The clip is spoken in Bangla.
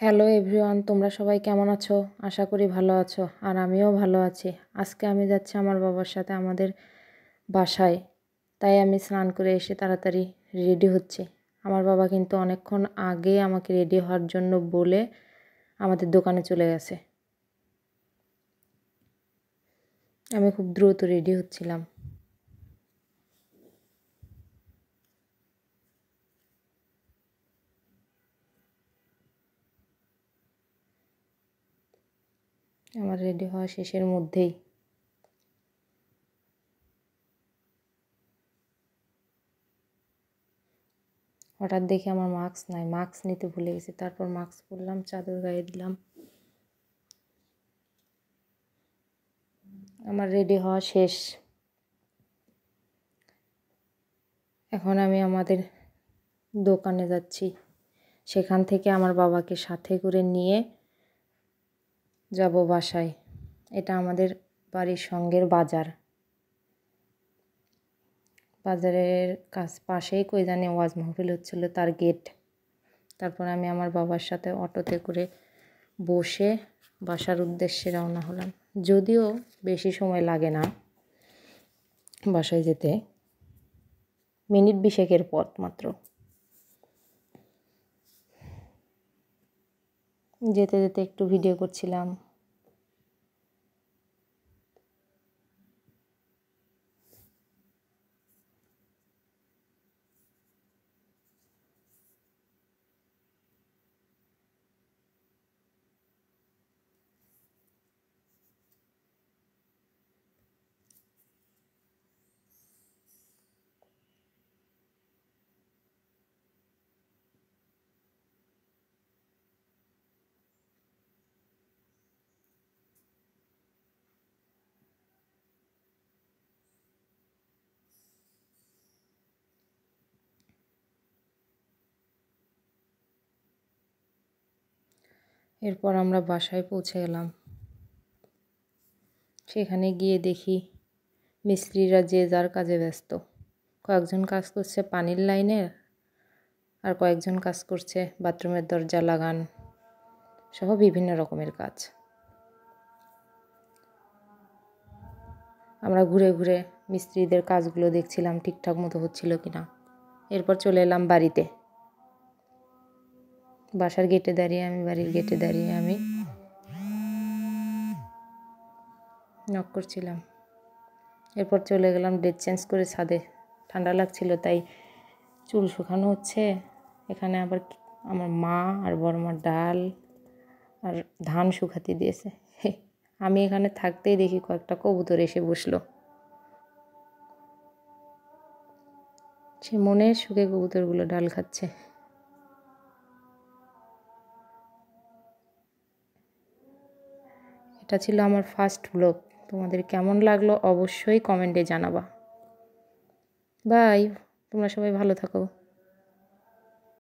হ্যালো এভরিওয়ান, তোমরা সবাই কেমন আছো? আশা করি ভালো আছো, আর আমিও ভালো আছি। আজকে আমি যাচ্ছি আমার বাবার সাথে আমাদের বাসায়, তাই আমি স্নান করে এসে তাড়াতাড়ি রেডি হচ্ছি। আমার বাবা কিন্তু অনেকক্ষণ আগে আমাকে রেডি হওয়ার জন্য বলে আমাদের দোকানে চলে গেছে। আমি খুব দ্রুত রেডি হচ্ছিলাম। আমার রেডি হওয়া শেষের মধ্যেই হঠাৎ দেখি আমার মাস্ক নাই, মাস্ক নিতে ভুলে গেছি। তারপর মাস্ক পরলাম, চাদর গায়ে দিলাম। আমার রেডি হওয়া শেষ। এখন আমি আমাদের দোকানে যাচ্ছি। সেখান থেকে আমার বাবাকে সাথে করে নিয়ে যাব বাসায়। এটা আমাদের বাড়ির সঙ্গের বাজার। বাজারের পাশেই কই জানি ওয়াজ মাহফিল হচ্ছিল, তার গেট। তারপর আমি আমার বাবার সাথে অটোতে করে বসে বাসার উদ্দেশ্যে রওনা হলাম। যদিও বেশি সময় লাগে না বাসায় যেতে, মিনিট 20 পথ মাত্র। যেতে যেতে একটু ভিডিও করছিলাম। এরপর আমরা বাসায় পৌঁছে গেলাম। সেখানে গিয়ে দেখি মিস্ত্রিরা যে যার কাজে ব্যস্ত। কয়েকজন কাজ করছে পানির লাইনের, আর কয়েকজন কাজ করছে বাথরুমের দরজা লাগান সহ বিভিন্ন রকমের কাজ। আমরা ঘুরে ঘুরে মিস্ত্রিদের কাজগুলো দেখছিলাম ঠিকঠাক মতো হচ্ছিল কিনা। এরপর চলে এলাম বাড়িতে। বাড়ির গেটে দাঁড়িয়ে আমি নক করছিলাম। এরপর চলে গেলাম ড্রেস চেঞ্জ করে ছাদে। ঠান্ডা লাগছিল তাই চুল শুকানো হচ্ছে। এখানে আবার আমার মা আর বড়মার ডাল আর ধান শুকাতে দিয়েছে। আমি এখানে থাকতেই দেখি কয়েকটা কবুতর এসে বসলো। সে মনের সুখে কবুতরগুলো ডাল খাচ্ছে। এটা ছিল আমার ফার্স্ট ব্লগ। তোমাদের কেমন লাগলো অবশ্যই কমেন্টে জানাবা। বাই, তোমরা সবাই ভালো থাকো।